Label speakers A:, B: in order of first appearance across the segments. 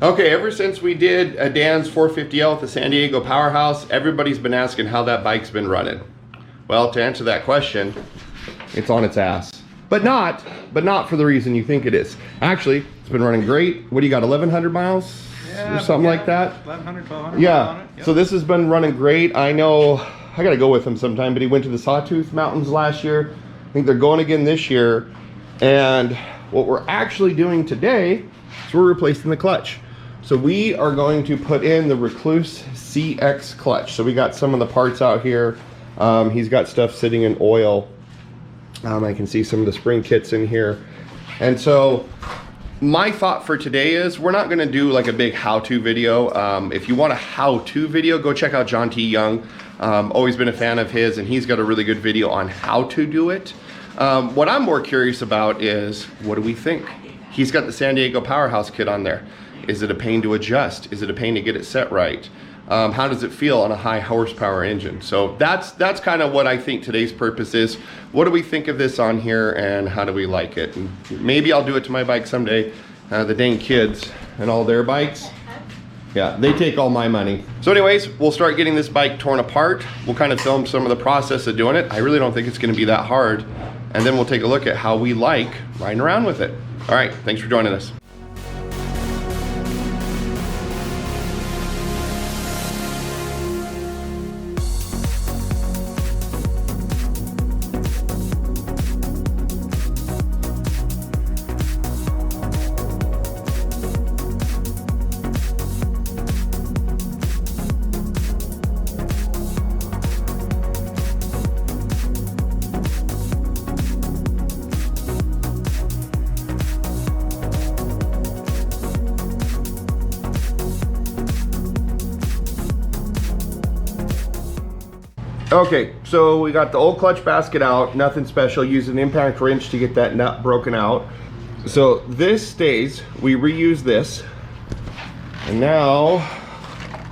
A: Okay, ever since we did a Dan's 450L at the San Diego Powerhouse, everybody's been asking how that bike's been running. Well, to answer that question, it's on its ass. But not for the reason you think it is. Actually, it's been running great. What do you got, 1,100 miles? Or something like that?
B: 1,100, 1,200
A: yeah.
B: on it. Yep.
A: So this has been running great. I know, I gotta go with him sometime, but he went to the Sawtooth Mountains last year. I think they're going again this year. And what we're actually doing today is we're replacing the clutch. So we are going to put in the Rekluse CX clutch. So we got some of the parts out here. He's got stuff sitting in oil. I can see some of the spring kits in here. And so my thought for today is we're not gonna do like a big how-to video. If you want a how-to video, go check out John T. Young. Always been a fan of his, and he's got a really good video on how to do it. What I'm more curious about is, what do we think? He's got the San Diego Powerhouse kit on there. Is it a pain to adjust? Is it a pain to get it set right? How does it feel on a high horsepower engine? So that's kind of what I think today's purpose is. What do we think of this on here, and how do we like it? And maybe I'll do it to my bike someday. The dang kids and all their bikes, yeah, they take all my money. So anyways, we'll start getting this bike torn apart. We'll kind of film some of the process of doing it. I really don't think it's gonna be that hard. And then we'll take a look at how we like riding around with it. All right, thanks for joining us. Okay, so we got the old clutch basket out, nothing special, used an impact wrench to get that nut broken out. So this stays, we reuse this. And now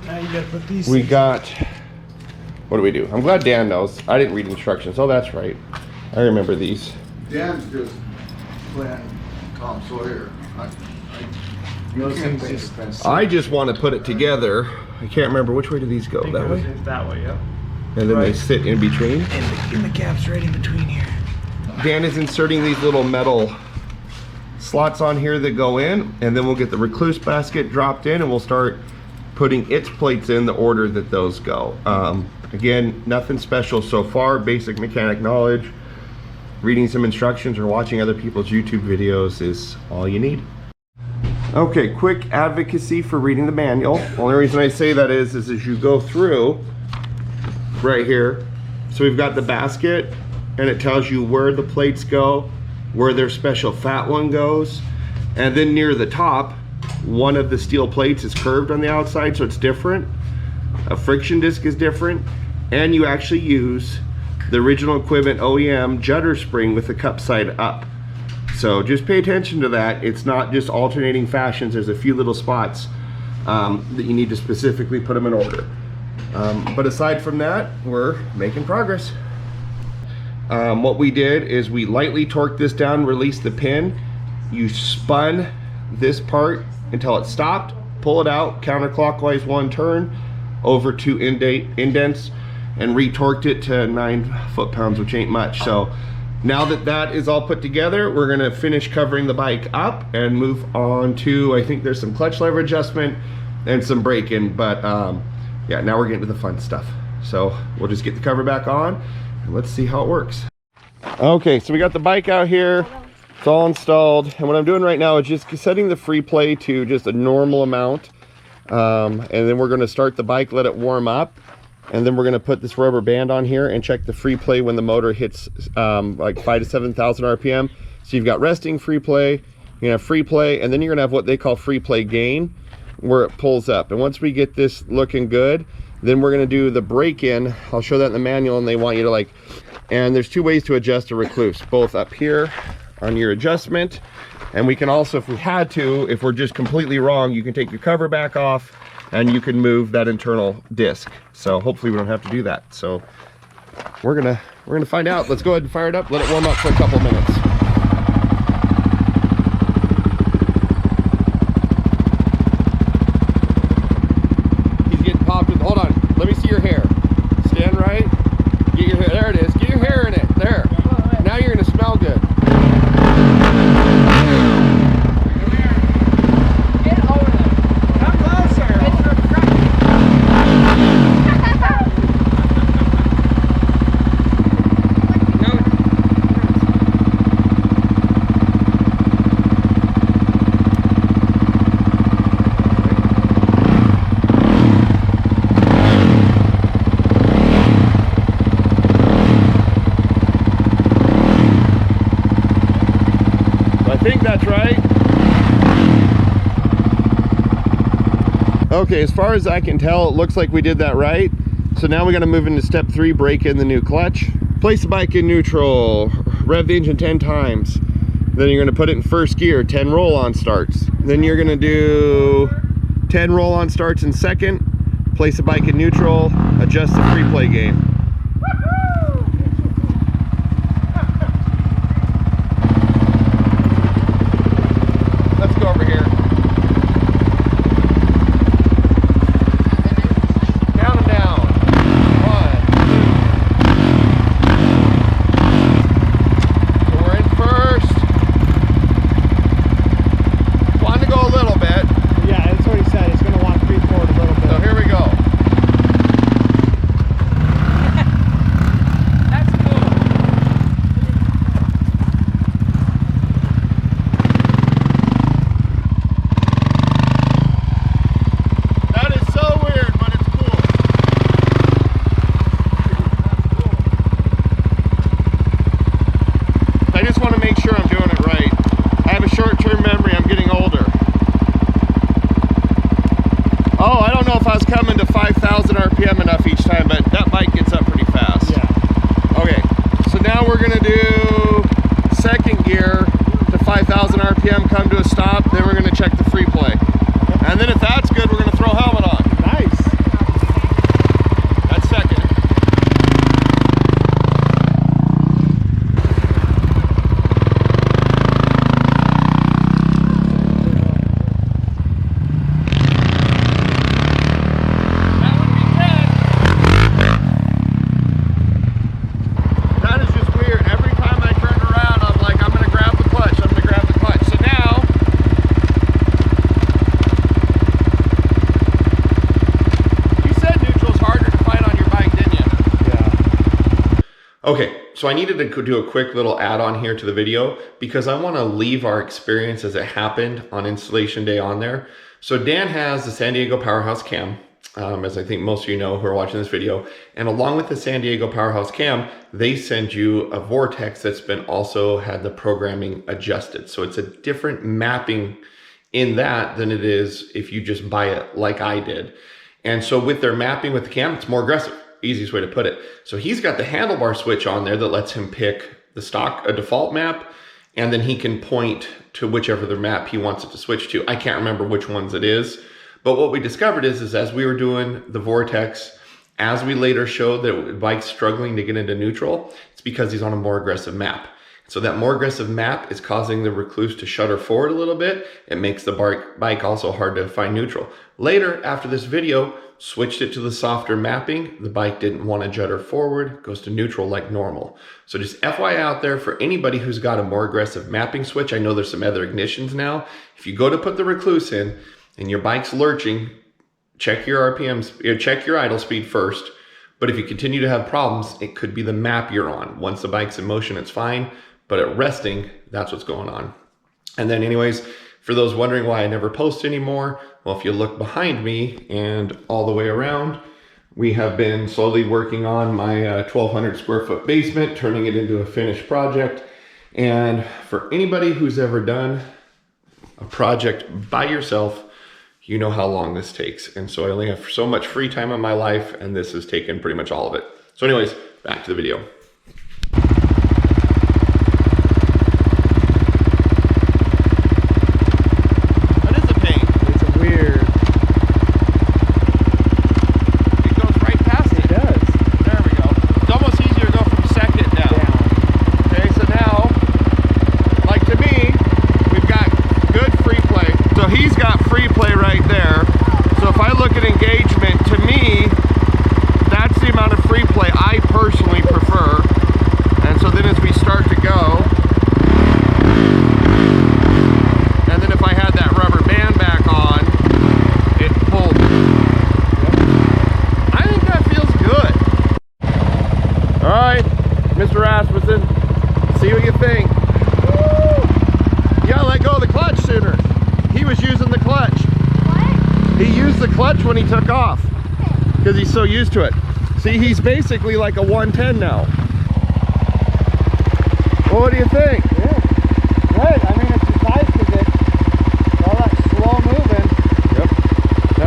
B: you gotta put these
A: we got, what do we do? I'm glad Dan knows. I didn't read instructions. Oh, that's right. I remember these.
C: Dan's just playing Tom Sawyer.
A: I just want to put it together. I can't remember, which way do these go? That way?
B: That way, yep.
A: And then they sit in between.
B: And the cap's right in between here.
A: Dan is inserting these little metal slots on here that go in, and then we'll get the Rekluse basket dropped in, and we'll start putting its plates in the order that those go. Again, nothing special so far, basic mechanic knowledge. Reading some instructions or watching other people's YouTube videos is all you need. Okay, quick advocacy for reading the manual. The only reason I say that is as you go through, right here, so we've got the basket, and it tells you where the plates go, where their special fat one goes, and then near the top, one of the steel plates is curved on the outside, so it's different. A friction disc is different, and you actually use the original equipment OEM judder spring with the cup side up. So just pay attention to that. It's not just alternating fashions. There's a few little spots that you need to specifically put them in order. But aside from that, we're making progress. What we did is we lightly torqued this down, released the pin. You spun this part until it stopped, pull it out, counterclockwise one turn, over two indents, and retorqued it to 9 foot-pounds, which ain't much. So now that that is all put together, we're gonna finish covering the bike up and move on to, I think there's some clutch lever adjustment and some braking, but yeah, now we're getting to the fun stuff. So we'll just get the cover back on and let's see how it works. Okay, so we got the bike out here. It's all installed. And what I'm doing right now is just setting the free play to just a normal amount. And then we're gonna start the bike, let it warm up. And then we're gonna put this rubber band on here and check the free play when the motor hits like 5,000 to 7,000 RPM. So you've got resting free play, you're gonna have free play, and then you're gonna have what they call free play gain, where it pulls up. And once we get this looking good, then we're gonna do the break-in. I'll show that in the manual, and they want you to like, and there's two ways to adjust a Rekluse, both up here on your adjustment, and we can also, if we had to, if we're just completely wrong, you can take your cover back off and you can move that internal disc. So hopefully we don't have to do that. So we're gonna find out. Let's go ahead and fire it up, let it warm up for a couple minutes. that's right. Okay, as far as I can tell, it looks like we did that right. So now we got to move into step 3, break in the new clutch. Place the bike in neutral, rev the engine 10 times. Then you're going to put it in first gear, 10 roll-on starts. Then you're going to do 10 roll-on starts in second, place the bike in neutral, adjust the free play gain. Let's go over here. Down and down. 1, 2. So we're in first. Want to go a little bit.
B: Yeah, that's what he said. He's going to want to creep forward a little bit.
A: So here we go.
D: That's cool.
A: That is so weird, but it's cool. I just want to make sure I'm doing it right. I have a short-term memory. I'm getting older. Oh, I don't know if I was coming to 5,000 RPM enough each time, but that bike gets up pretty fast.
B: Yeah.
A: Okay, so now we're gonna do second gear to 5,000 RPM, come to a stop, then we're gonna check the free play. And then if that's good, we're gonna throw helmet on.
B: Nice.
A: That's second. That would be 10. That is just weird. Every time I turn around, I'm like, I'm gonna grab the clutch, I'm gonna grab the clutch. So now, you said neutral's harder to find on your bike, didn't you?
B: Yeah.
A: Okay, so I needed to do a quick little add-on here to the video because I want to leave our experience as it happened on installation day on there. So Dan has the San Diego Powerhouse Cam, as I think most of you know who are watching this video. And along with the San Diego Powerhouse Cam, they send you a Vortex that's been also had the programming adjusted. So it's a different mapping in that than it is if you just buy it like I did. And so with their mapping with the cam, it's more aggressive. Easiest way to put it. So he's got the handlebar switch on there that lets him pick the stock, a default map, and then he can point to whichever the map he wants it to switch to. I can't remember which ones it is, but what we discovered is as we were doing the Vortex, as we later showed that the bike's struggling to get into neutral, it's because he's on a more aggressive map. So that more aggressive map is causing the Rekluse to shudder forward a little bit. It makes the bike also hard to find neutral. Later, after this video, switched it to the softer mapping. The bike didn't want to judder forward, goes to neutral like normal. So just FYI out there for anybody who's got a more aggressive mapping switch. I know there's some other ignitions now. If you go to put the Rekluse in and your bike's lurching, check your RPMs, check your idle speed first. But if you continue to have problems, it could be the map you're on. Once the bike's in motion, it's fine. But at resting, that's what's going on. And then anyways, for those wondering why I never post anymore, well, if you look behind me and all the way around, we have been slowly working on my 1,200 square foot basement, turning it into a finished project. And for anybody who's ever done a project by yourself, you know how long this takes. And so I only have so much free time in my life, and this has taken pretty much all of it. So anyways, back to the video. See what you think. You gotta let go of the clutch sooner. He was using the clutch. What? He used the clutch when he took off because he's so used to it. See, he's basically like a 110 now. Well, what do you think?
B: Yeah. Good. I mean, it's decided.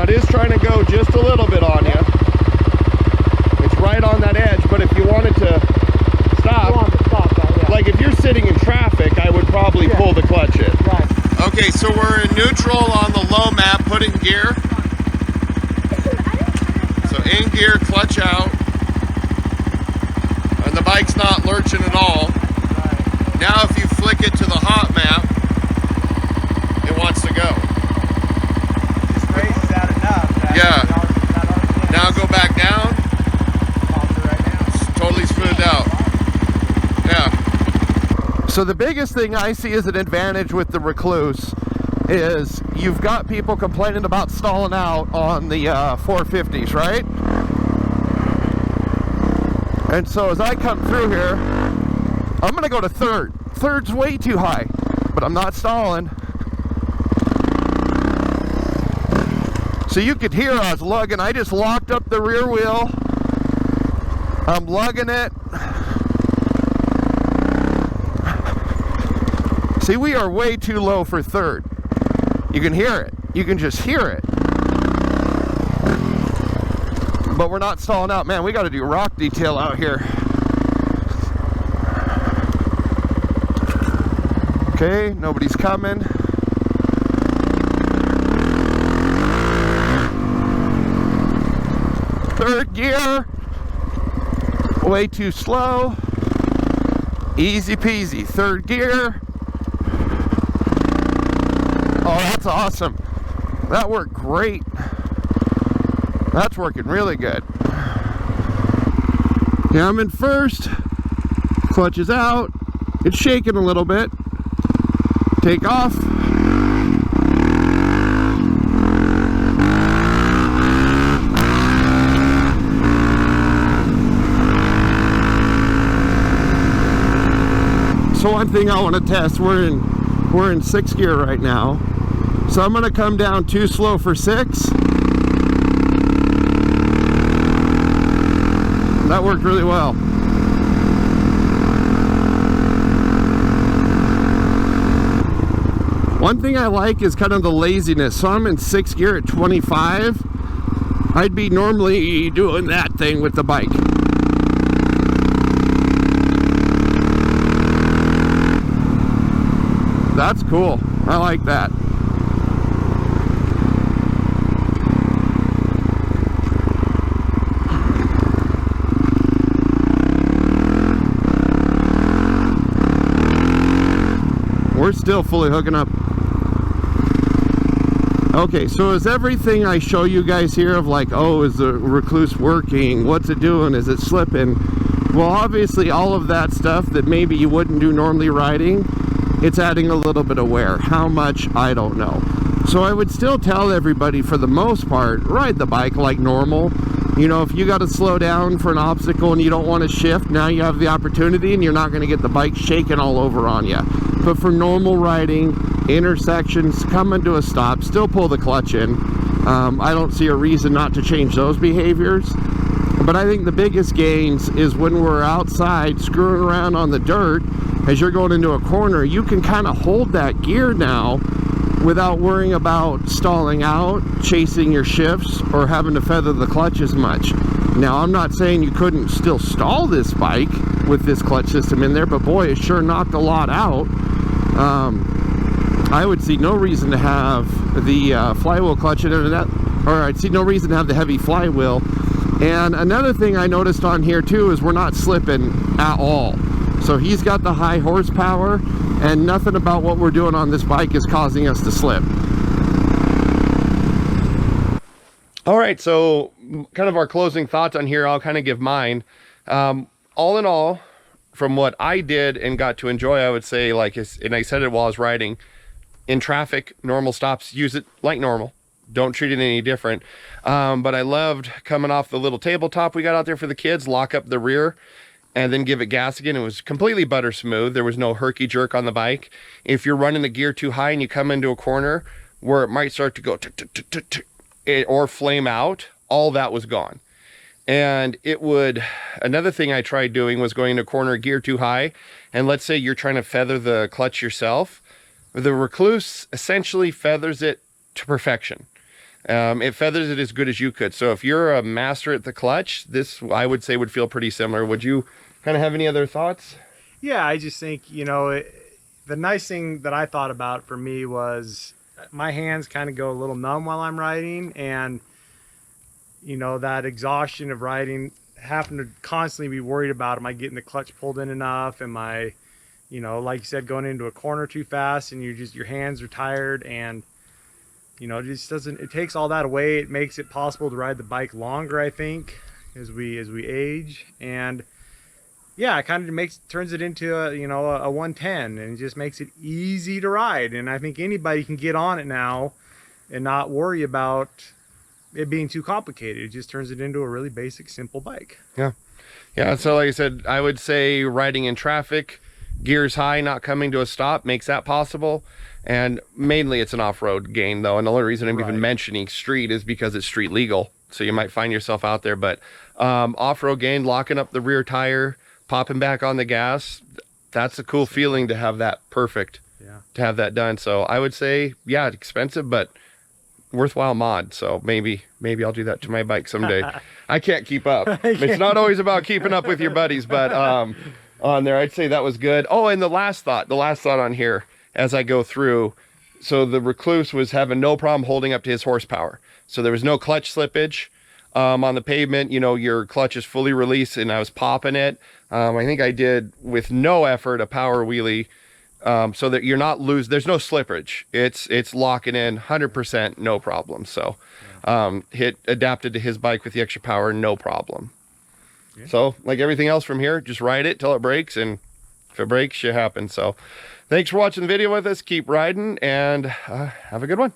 A: it is trying to go just a little bit on you. It's right on that edge, but if you wanted to stop, like if you're sitting in traffic, I would probably pull the clutch in.
B: Right.
A: Okay, so we're in neutral on the low map, put in gear. So in gear, clutch out. And the bike's not lurching at all.
B: Right.
A: Now if you flick it to the hot map, it wants to go.
B: Just raises that enough.
A: Yeah. Now go back down. It's totally smoothed out. Yeah. So the biggest thing I see as an advantage with the Rekluse is you've got people complaining about stalling out on the 450s, right? And so as I come through here, I'm gonna go to third. Third's way too high, but I'm not stalling. So you could hear I was lugging. I just locked up the rear wheel. I'm lugging it. See, we are way too low for third. You can hear it. You can just hear it. But we're not stalling out. Man, we got to do rock detail out here. Okay, nobody's coming. Third gear. Way too slow. Easy peasy. Third gear. Oh, that's awesome. That worked great. That's working really good. Yeah, I'm in first. Clutch is out. It's shaking a little bit. Take off. So one thing I want to test, we're in 6th gear right now. So I'm going to come down too slow for 6. That worked really well. One thing I like is kind of the laziness. So I'm in 6th gear at 25. I'd be normally doing that thing with the bike. That's cool. I like that. We're still fully hooking up. Okay, so is everything I show you guys here of like, oh, is the Rekluse working? What's it doing? Is it slipping? Well, obviously all of that stuff that maybe you wouldn't do normally riding, it's adding a little bit of wear. How much, I don't know. So I would still tell everybody, for the most part, ride the bike like normal. You know, if you got to slow down for an obstacle and you don't want to shift, now you have the opportunity and you're not going to get the bike shaking all over on you. But for normal riding, intersections, coming to a stop, still pull the clutch in. I don't see a reason not to change those behaviors. But I think the biggest gains is when we're outside screwing around on the dirt. As you're going into a corner, you can kind of hold that gear now without worrying about stalling out, chasing your shifts, or having to feather the clutch as much. Now, I'm not saying you couldn't still stall this bike with this clutch system in there, but boy, it sure knocked a lot out. I would see no reason to have the flywheel clutch in it, or I'd see no reason to have the heavy flywheel. And another thing I noticed on here too is we're not slipping at all. So he's got the high horsepower, and nothing about what we're doing on this bike is causing us to slip. All right, so kind of our closing thoughts on here, I'll kind of give mine. All in all, from what I did and got to enjoy, I would say, like, and I said it while I was riding, in traffic, normal stops, use it like normal. Don't treat it any different. But I loved coming off the little tabletop we got out there for the kids, lock up the rear, and then give it gas again. It was completely butter smooth. There was no herky jerk on the bike. If you're running the gear too high and you come into a corner where it might start to go or flame out, all that was gone. And it would, another thing I tried doing was going into a corner gear too high, and let's say you're trying to feather the clutch yourself. The Rekluse essentially feathers it to perfection. It feathers it as good as you could. So if you're a master at the clutch, this I would say would feel pretty similar. Would you kind of have any other thoughts?
B: Yeah, I just think, you know, the nice thing that I thought about for me was my hands kind of go a little numb while I'm riding, and you know, that exhaustion of riding, having to constantly be worried about, am I getting the clutch pulled in enough? Am I, you know, like you said, going into a corner too fast, and your hands are tired, and you know, it just doesn't, it takes all that away. It makes it possible to ride the bike longer, I think, as we age. And yeah, it kind of turns it into a, you know, a 110, and it just makes it easy to ride. And I think anybody can get on it now and not worry about it being too complicated. It just turns it into a really basic, simple bike.
A: Yeah, so like I said, I would say riding in traffic, gears high, not coming to a stop, makes that possible. And mainly it's an off-road gain though, and the only reason I'm even mentioning street is because it's street legal, so you might find yourself out there. But off-road gain, locking up the rear tire, popping back on the gas, that's a cool feeling to have that perfect, to have that done. So I would say, yeah, it's expensive, but worthwhile mod. So maybe I'll do that to my bike someday. I can't keep up. It's not always about keeping up with your buddies, but on there, I'd say that was good. Oh, and the last thought on here as I go through, so the Rekluse was having no problem holding up to his horsepower. So there was no clutch slippage on the pavement. You know, your clutch is fully released, and I was popping it. I think I did, with no effort, a power wheelie, so that you're not there's no slippage. It's locking in 100%, no problem. So adapted to his bike with the extra power, no problem. So like everything else from here, just ride it till it breaks, and if it breaks, shit happens. So thanks for watching the video with us. Keep riding, and have a good one.